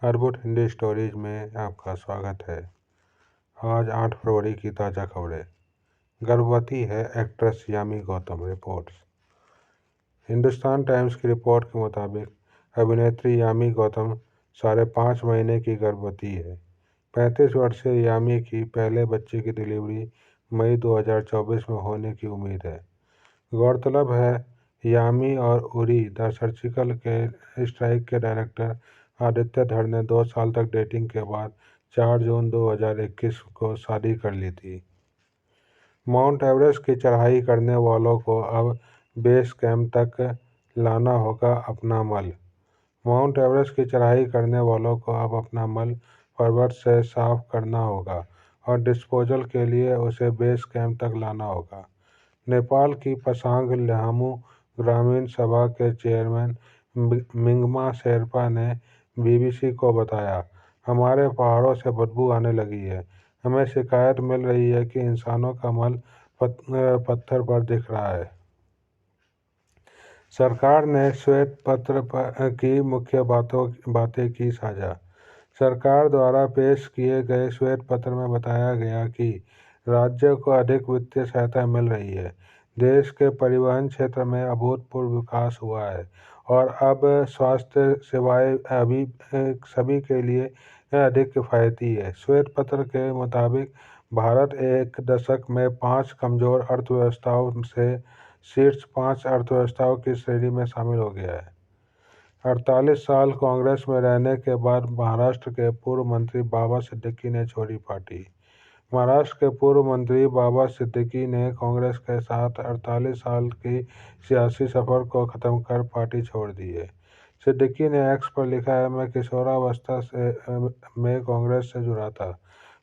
अर्बुद Hindi stories में आपका स्वागत है। आज 8 फरवरी की ताज़ा खबरें। गर्भवती है actress Yami Gautam. Reports. Hindustan times की रिपोर्ट के मुताबिक अभिनेत्री यामी गौतम 5.5 महीने की गर्भवती है। 35 वर्षीय यामी की पहले बच्चे की डिलीवरी मई 2024 में होने की उम्मीद है। गौरतलब है, यामी और उरी द सर्जिकल के स्ट्राइक के डायरेक्टर आदित्य धर ने 2 साल तक डेटिंग के बाद 4 जून 2021 को शादी कर ली थी। माउंट एवरेस्ट की चढ़ाई करने वालों को अब बेस कैंप तक लाना होगा अपना मल। माउंट एवरेस्ट की चढ़ाई करने वालों को अब अपना मल पर्वत से साफ करना होगा और डिस्पोजल के लिए उसे बेस कैंप तक लाना होगा। नेपाल की पसांग ल्हामू ग्रामीण सभा के चेयरमैन मिंगमा शेरपा ने बीबीसी को बताया, हमारे पहाड़ों से बदबू आने लगी है। हमें शिकायत मिल रही है कि इंसानों का मल पत्थर पर दिख रहा है। सरकार ने श्वेत पत्र की मुख्य बातें की साझा। सरकार द्वारा पेश किए गए श्वेत पत्र में बताया गया कि राज्य को अधिक वित्तीय सहायता मिल रही है। देश के परिवहन क्षेत्र में अभूतपूर्व विकास हुआ है और अब स्वास्थ्य सेवाएं अभी सभी के लिए अधिक किफ़ायती है। श्वेत पत्र के मुताबिक भारत एक दशक में 5 कमज़ोर अर्थव्यवस्थाओं से शीर्ष 5 अर्थव्यवस्थाओं की श्रेणी में शामिल हो गया है। 48 साल कांग्रेस में रहने के बाद महाराष्ट्र के पूर्व मंत्री बाबा सिद्दीकी ने छोड़ी पार्टी। महाराष्ट्र के पूर्व मंत्री बाबा सिद्दीकी ने कांग्रेस के साथ 48 साल की सियासी सफर को खत्म कर पार्टी छोड़ दी है। सिद्दीकी ने एक्स पर लिखा है, मैं किशोरावस्था में कांग्रेस से जुड़ा था।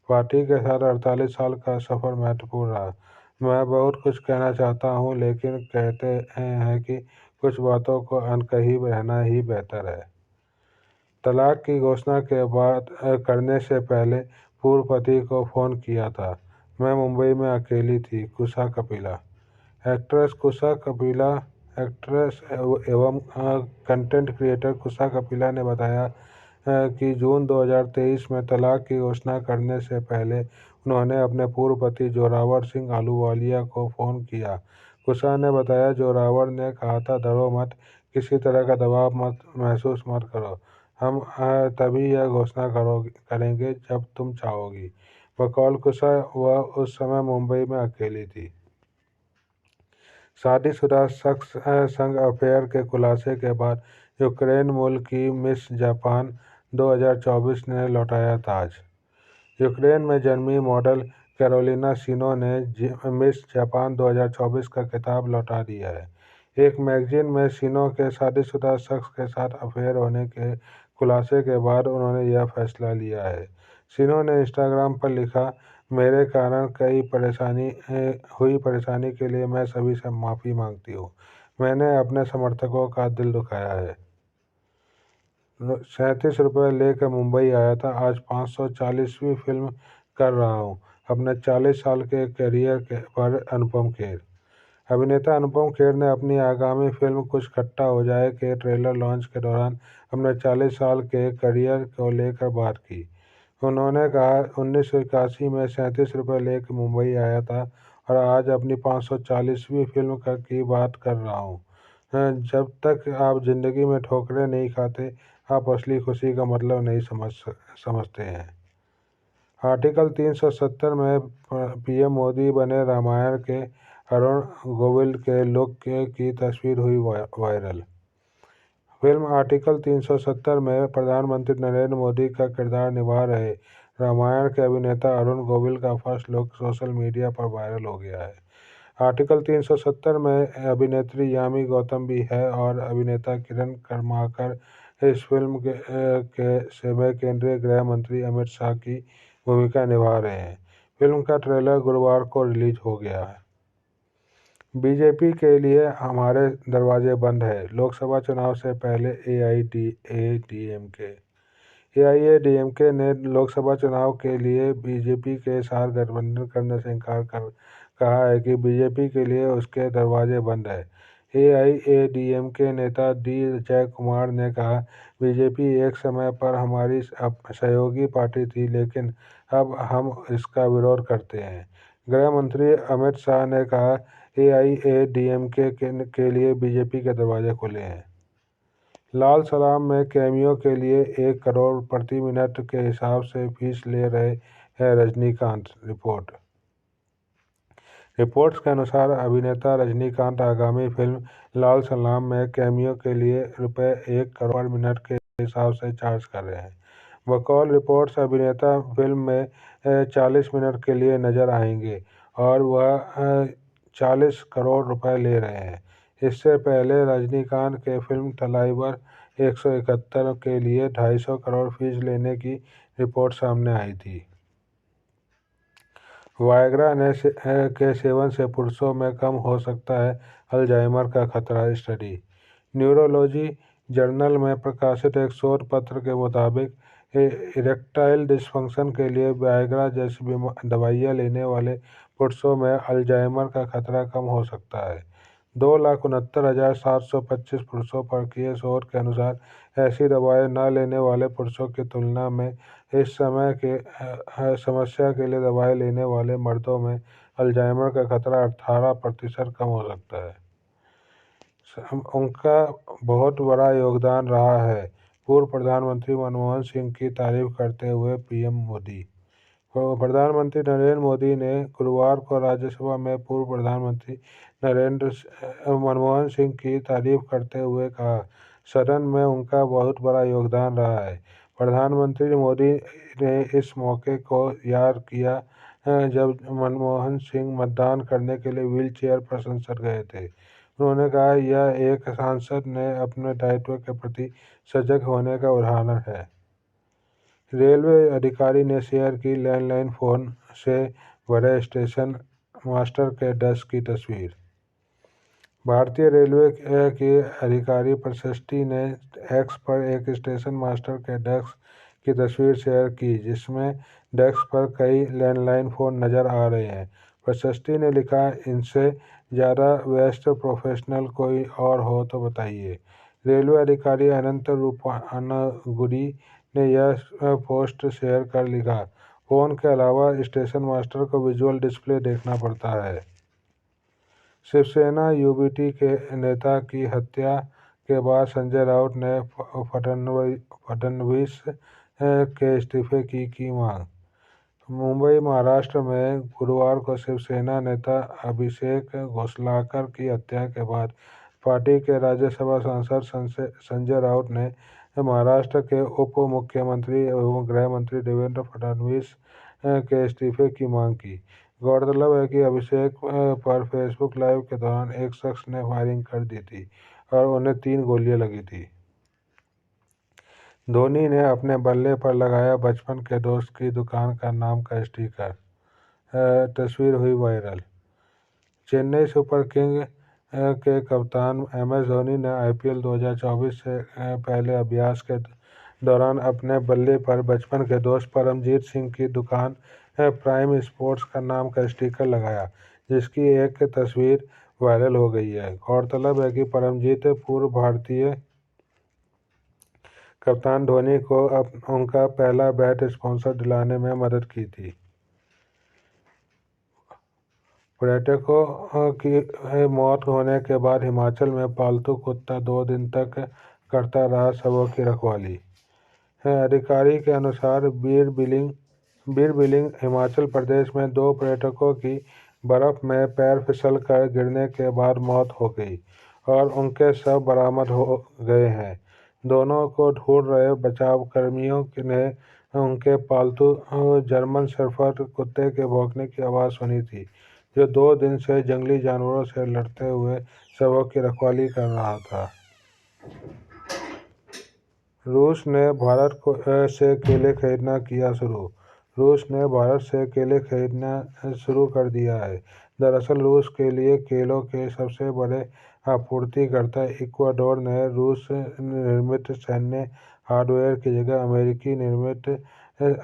पार्टी के साथ 48 साल का सफर महत्वपूर्ण रहा। मैं बहुत कुछ कहना चाहता हूं, लेकिन कहते हैं कि कुछ बातों को अनकही रहना ही बेहतर है। तलाक की घोषणा के बाद करने से पहले पूर्व पति को फ़ोन किया था। मैं मुंबई में अकेली थी। कुशा कपिला। एक्ट्रेस एवं कंटेंट क्रिएटर कुशा कपिला ने बताया कि जून 2023 में तलाक की घोषणा करने से पहले उन्होंने अपने पूर्व पति जोरावर सिंह अहलूवालिया को फ़ोन किया। कुशा ने बताया, जोरावर ने कहा था, डरो मत, किसी तरह का दबाव महसूस मत करो। हम तभी यह घोषणा करेंगे जब तुम चाहोगी। बकौल कुशा, वह उस समय मुंबई में अकेली थी। शादीशुदा शख्स संग अफेयर के खुलासे के बाद यूक्रेन मूल की मिस जापान 2024 ने लौटाया ताज। यूक्रेन में जन्मी मॉडल कैरोलिना शिनो ने मिस जापान 2024 का खिताब लौटा दिया है। एक मैगजीन में शिनो के शादीशुदा शख्स के साथ अफेयर होने के खुलासे के बाद उन्होंने यह फैसला लिया है। शिनो ने इंस्टाग्राम पर लिखा, मेरे कारण हुई परेशानी के लिए मैं सभी से माफ़ी मांगती हूँ। मैंने अपने समर्थकों का दिल दुखाया है। 37 रुपये लेकर मुंबई आया था, आज 540वीं फिल्म कर रहा हूँ। अपने 40 साल के करियर पर अनुपम खेर। अभिनेता अनुपम खेर ने अपनी आगामी फिल्म कुछ खट्टा हो जाए के ट्रेलर लॉन्च के दौरान अपने 40 साल के करियर को लेकर बात की। उन्होंने कहा, 1981 में 37 रुपये लेकर मुंबई आया था और आज अपनी 540वीं फिल्म की बात कर रहा हूँ। जब तक आप जिंदगी में ठोकरें नहीं खाते, आप असली खुशी का मतलब नहीं समझते हैं। आर्टिकल 370 में पीएम मोदी बने रामायण के अरुण गोविल के लुक की तस्वीर हुई वायरल। फिल्म आर्टिकल 370 में प्रधानमंत्री नरेंद्र मोदी का किरदार निभा रहे रामायण के अभिनेता अरुण गोविल का फर्स्ट लुक सोशल मीडिया पर वायरल हो गया है। आर्टिकल 370 में अभिनेत्री यामी गौतम भी है और अभिनेता किरण कर्माकर इस फिल्म में केंद्रीय गृह मंत्री अमित शाह की भूमिका निभा रहे हैं। फिल्म का ट्रेलर गुरुवार को रिलीज हो गया है। बीजेपी के लिए हमारे दरवाजे बंद है। लोकसभा चुनाव से पहले एआईएडीएमके ने लोकसभा चुनाव के लिए बीजेपी के साथ गठबंधन करने से इनकार कर कहा है कि बीजेपी के लिए उसके दरवाजे बंद है। एआईएडीएमके नेता डी जयकुमार ने कहा, बीजेपी एक समय पर हमारी सहयोगी पार्टी थी, लेकिन अब हम इसका विरोध करते हैं। गृह मंत्री अमित शाह ने कहा, एआईएडीएमके के लिए बीजेपी के दरवाजे खुले हैं। लाल सलाम में कैमियो के लिए 1 करोड़ प्रति मिनट के हिसाब से फीस ले रहे हैं रजनीकांत। रिपोर्ट्स के अनुसार अभिनेता रजनीकांत आगामी फिल्म लाल सलाम में कैमियो के लिए ₹1 करोड़ पर मिनट के हिसाब से चार्ज कर रहे हैं। बकौल रिपोर्ट्स अभिनेता फिल्म में 40 मिनट के लिए नजर आएंगे और वह 40 करोड़ रुपए ले रहे हैं। इससे पहले रजनीकांत के फिल्म तलाइवर 171 के लिए 250 करोड़ फीस लेने की रिपोर्ट सामने आई थी। वायग्रा के सेवन से पुरुषों में कम हो सकता है अल्जाइमर का खतरा। स्टडी न्यूरोलॉजी जर्नल में प्रकाशित एक शोध पत्र के मुताबिक इरेक्टाइल डिसफंक्शन के लिए वायग्रा जैसी दवाइयाँ लेने वाले पुरुषों में अल्जाइमर का खतरा कम हो सकता है। 2,69,725 पुरुषों पर किए शोध के अनुसार ऐसी दवाएं न लेने वाले पुरुषों की तुलना में इस समय के समस्या के लिए दवाएं लेने वाले मर्दों में अल्जाइमर का खतरा 18% कम हो सकता है। उनका बहुत बड़ा योगदान रहा है, पूर्व प्रधानमंत्री मनमोहन सिंह की तारीफ करते हुए पीएम मोदी। प्रधानमंत्री नरेंद्र मोदी ने गुरुवार को राज्यसभा में पूर्व प्रधानमंत्री मनमोहन सिंह की तारीफ करते हुए कहा, सदन में उनका बहुत बड़ा योगदान रहा है। प्रधानमंत्री मोदी ने इस मौके को याद किया जब मनमोहन सिंह मतदान करने के लिए व्हीलचेयर पर संसद गए थे। उन्होंने कहा, यह एक सांसद ने अपने दायित्व के प्रति सजग होने का उदाहरण है। रेलवे अधिकारी ने शेयर की लैंडलाइन फ़ोन से भरे स्टेशन मास्टर के डेस्क की तस्वीर। भारतीय रेलवे की अधिकारी प्रशस्ति ने एक्स पर एक स्टेशन मास्टर के डेस्क की तस्वीर शेयर की, जिसमें डेस्क पर कई लैंडलाइन फ़ोन नज़र आ रहे हैं। प्रशस्ति ने लिखा, इनसे ज़्यादा व्यस्त प्रोफेशनल कोई और हो तो बताइए। रेलवे अधिकारी अनंत रूपानगुडी ने यह पोस्ट शेयर कर लिखा, फ़ोन के अलावा स्टेशन मास्टर को विजुअल डिस्प्ले देखना पड़ता है। शिवसेना यूबीटी के नेता की हत्या के बाद संजय राउत ने फडणवीस के इस्तीफे की मांग। मुंबई, महाराष्ट्र में गुरुवार को शिवसेना नेता अभिषेक घोषलाकर की हत्या के बाद पार्टी के राज्यसभा सांसद संजय राउत ने महाराष्ट्र के उप मुख्यमंत्री एवं गृह मंत्री देवेंद्र फडणवीस के इस्तीफे की मांग की। गौरतलब है कि अभिषेक पर फेसबुक लाइव के दौरान एक शख्स ने फायरिंग कर दी थी और उन्हें 3 गोलियां लगी थी। धोनी ने अपने बल्ले पर लगाया बचपन के दोस्त की दुकान का नाम का स्टिकर, तस्वीर हुई वायरल। चेन्नई सुपर किंग के कप्तान MS धोनी ने IPL 2024 से पहले अभ्यास के दौरान अपने बल्ले पर बचपन के दोस्त परमजीत सिंह की दुकान प्राइम स्पोर्ट्स का नाम का स्टिकर लगाया, जिसकी एक तस्वीर वायरल हो गई है। गौरतलब है कि परमजीत पूर्व भारतीय कप्तान धोनी को उनका पहला बैट स्पॉन्सर दिलाने में मदद की थी। पर्यटकों की मौत होने के बाद हिमाचल में पालतू कुत्ता 2 दिन तक करता रहा शवों की रखवाली। अधिकारी के अनुसार बीर बिलिंग हिमाचल प्रदेश में 2 पर्यटकों की बर्फ में पैर फिसल कर गिरने के बाद मौत हो गई और उनके शव बरामद हो गए हैं। दोनों को ढूंढ रहे बचाव कर्मियों ने उनके पालतू जर्मन शेफर्ड कुत्ते के भौंकने की आवाज़ सुनी थी, जो 2 दिन से जंगली जानवरों से लड़ते हुए शवों की रखवाली कर रहा था। रूस ने भारत से केले खरीदना किया शुरू। रूस ने भारत से केले खरीदना शुरू कर दिया है। दरअसल रूस के लिए केलों के सबसे बड़े आपूर्तिकर्ता इक्वाडोर ने रूस निर्मित सैन्य हार्डवेयर की जगह अमेरिकी निर्मित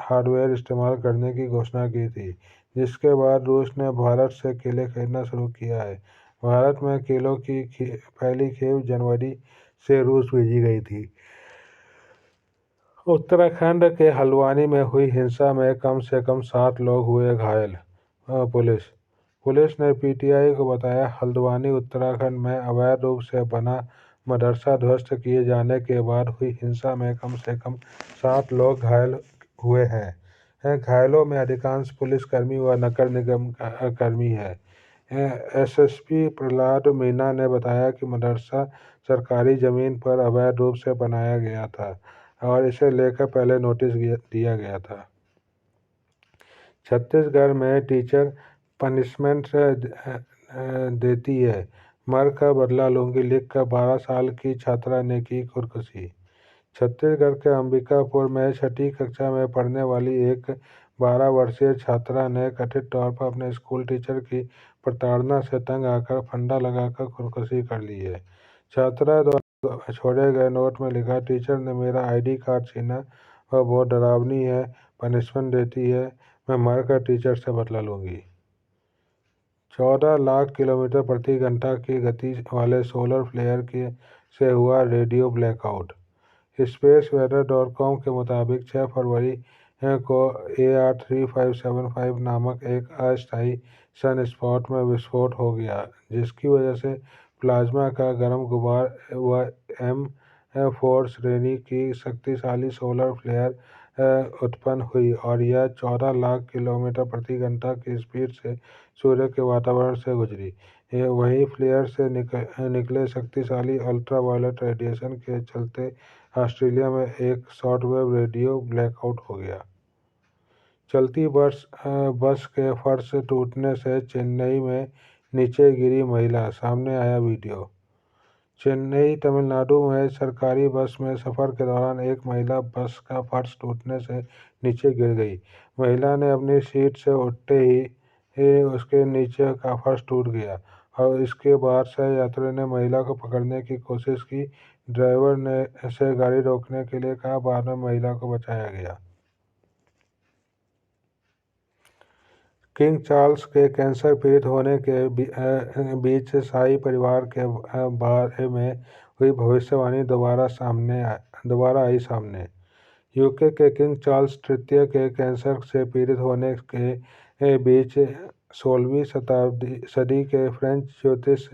हार्डवेयर इस्तेमाल करने की घोषणा की थी, जिसके बाद रूस ने भारत से केले खरीदना शुरू किया है। भारत में किलो की पहली खेप जनवरी से रूस भेजी गई थी। उत्तराखंड के हल्द्वानी में हुई हिंसा में कम से कम 7 लोग हुए घायल। पुलिस ने पीटीआई को बताया, हल्द्वानी उत्तराखंड में अवैध रूप से बना मदरसा ध्वस्त किए जाने के बाद हुई हिंसा में कम से कम 7 लोग घायल हुए हैं। घायलों में अधिकांश पुलिसकर्मी व नगर निगम कर्मी हैं। एसएसपी प्रहलाद मीना ने बताया कि मदरसा सरकारी जमीन पर अवैध रूप से बनाया गया था और इसे लेकर पहले नोटिस दिया गया था। छत्तीसगढ़ में टीचर पनिशमेंट देती है, मर का बदला लूंगी लिखकर 12 साल की छात्रा ने की खुदकुशी। छत्तीसगढ़ के अंबिकापुर में 6ठी कक्षा में पढ़ने वाली एक 12 वर्षीय छात्रा ने कथित तौर पर अपने स्कूल टीचर की प्रताड़ना से तंग आकर फंदा लगाकर खुदकुशी कर ली है। छात्रा द्वारा छोड़े गए नोट में लिखा, टीचर ने मेरा आईडी कार्ड छीना और बहुत डरावनी है, पनिशमेंट देती है, मैं मरकर टीचर से बदला लूंगी। 14 लाख किलोमीटर प्रति घंटा की गति वाले सोलर फ्लेयर से हुआ रेडियो ब्लैकआउट। स्पेसवेदर.com के मुताबिक 6 फरवरी को AR-3575 नामक एक अस्थायी सन स्पॉट में विस्फोट हो गया, जिसकी वजह से प्लाज्मा का गर्म गुबार व M4 श्रेणी की शक्तिशाली सोलर फ्लेयर उत्पन्न हुई और यह 14 लाख किलोमीटर प्रति घंटा की स्पीड से सूर्य के वातावरण से गुजरी। वहीं फ्लेयर से निकले शक्तिशाली अल्ट्रावायलेट रेडिएशन के चलते ऑस्ट्रेलिया में एक शॉर्टवेव रेडियो ब्लैकआउट हो गया। चलती बस के फर्श टूटने से चेन्नई में नीचे गिरी महिला, सामने आया वीडियो। चेन्नई, तमिलनाडु में सरकारी बस में सफर के दौरान एक महिला बस का फर्श टूटने से नीचे गिर गई। महिला ने अपनी सीट से उठते ही उसके नीचे का फर्श टूट गया और इसके बाद सहयात्रियों ने महिला को पकड़ने की कोशिश की। ड्राइवर ने से गाड़ी रोकने के लिए कहा, बाद में महिला को बचाया गया। किंग चार्ल्स के कैंसर पीड़ित होने के बीच शाही परिवार के बारे में हुई भविष्यवाणी दोबारा आई सामने। यूके के किंग चार्ल्स तृतीय के कैंसर से पीड़ित होने के बीच 16वीं सदी के फ्रेंच ज्योतिष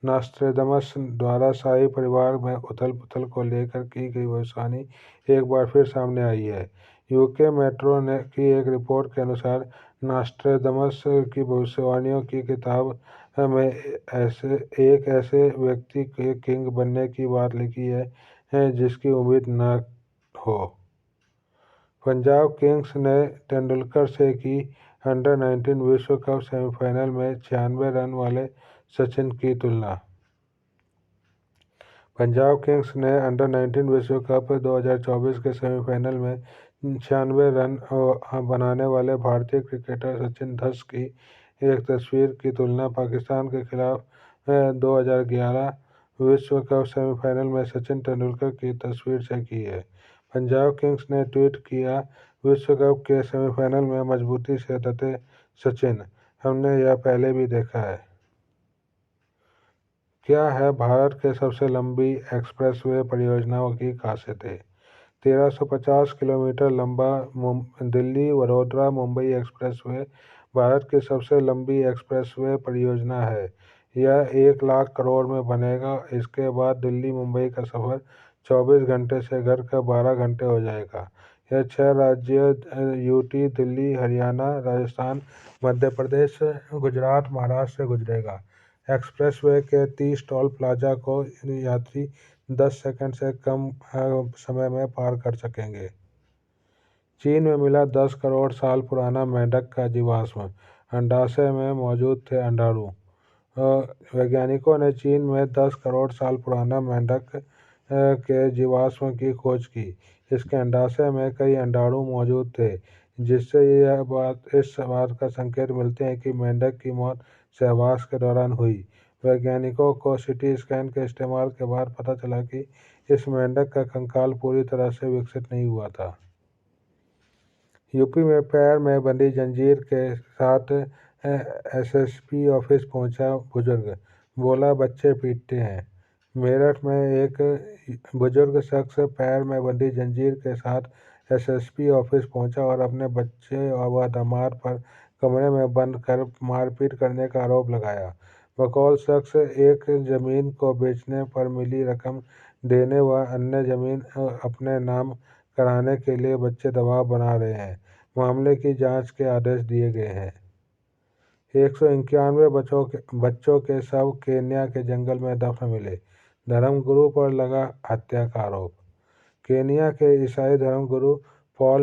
नॉस्ट्रेडमस द्वारा शाही परिवार में उथल-पुथल को लेकर की गई भविष्यवाणी एक बार फिर सामने आई है। यूके मेट्रो की एक रिपोर्ट के अनुसार नॉस्ट्रेडमस की भविष्यवाणियों की किताब में एक ऐसे व्यक्ति के किंग बनने की बात लिखी है जिसकी उम्मीद न हो। पंजाब किंग्स ने तेंदुलकर से की अंडर-19 विश्व कप सेमीफाइनल में 96 रन वाले सचिन की तुलना। पंजाब किंग्स ने अंडर-19 विश्व कप 2024 के सेमीफाइनल में 96 रन बनाने वाले भारतीय क्रिकेटर सचिन धस की एक तस्वीर की तुलना पाकिस्तान के खिलाफ 2011 विश्व कप सेमीफाइनल में सचिन तेंदुलकर की तस्वीर से की है। पंजाब किंग्स ने ट्वीट किया, विश्व कप के सेमीफाइनल में मजबूती से डटे सचिन, हमने यह पहले भी देखा है। क्या है भारत के सबसे लंबी एक्सप्रेसवे परियोजनाओं की खासियतें? 1350 किलोमीटर लंबा दिल्ली-वडोदरा मुंबई एक्सप्रेसवे भारत की सबसे लंबी एक्सप्रेसवे परियोजना है। यह 1 लाख करोड़ में बनेगा। इसके बाद दिल्ली-मुंबई का सफर 24 घंटे से घटकर 12 घंटे हो जाएगा। यह 6 राज्यों यूटी, दिल्ली, हरियाणा, राजस्थान, मध्य प्रदेश, गुजरात, महाराष्ट्र से गुजरेगा। एक्सप्रेसवे के 30 टोल प्लाजा को यात्री 10 सेकंड से कम समय में पार कर सकेंगे। चीन में मिला 10 करोड़ साल पुराना मेंढक का जीवाश्म, अंडाशय में मौजूद थे अंडाणु। वैज्ञानिकों ने चीन में 10 करोड़ साल पुराना मेंढक के जीवाश्म की खोज की। इसके अंडाशय में कई अंडाणु मौजूद थे, जिससे इस बात का संकेत मिलते हैं कि मेंढक की मौत सहवास के दौरान हुई। वैज्ञानिकों को सीटी स्कैन के इस्तेमाल के बाद पता चला कि इस मेंढक का कंकाल पूरी तरह से विकसित नहीं हुआ था। यूपी में पैर में बंधी जंजीर के साथ एसएसपी ऑफिस पहुंचा बुजुर्ग, बोला, बच्चे पीटते हैं। मेरठ में एक बुजुर्ग शख्स पैर में बंधी जंजीर के साथ एसएसपी ऑफिस पहुंचा और अपने बच्चे व दामाद पर कमरे में बंद कर मारपीट करने का आरोप लगाया। बकौल शख्स एक जमीन को बेचने पर मिली रकम देने व अन्य जमीन अपने नाम कराने के लिए बच्चे दबाव बना रहे हैं। मामले की जांच के आदेश दिए गए हैं। 191 बच्चों के शव केन्या के जंगल में दफन मिले। धर्मगुरु पर लगा हत्या का आरोप। केन्या के ईसाई धर्मगुरु पॉल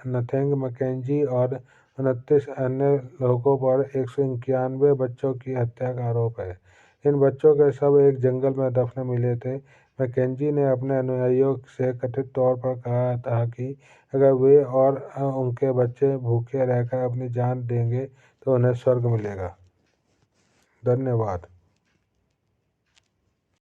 नथेंग मैकेंजी और 29 अन्य लोगों पर 191 बच्चों की हत्या का आरोप है। इन बच्चों के शव एक जंगल में दफन मिले थे। मैकेंजी ने अपने अनुयायियों से कथित तौर पर कहा था कि अगर वे और उनके बच्चे भूखे रहकर अपनी जान देंगे तो उन्हें स्वर्ग मिलेगा। धन्यवाद।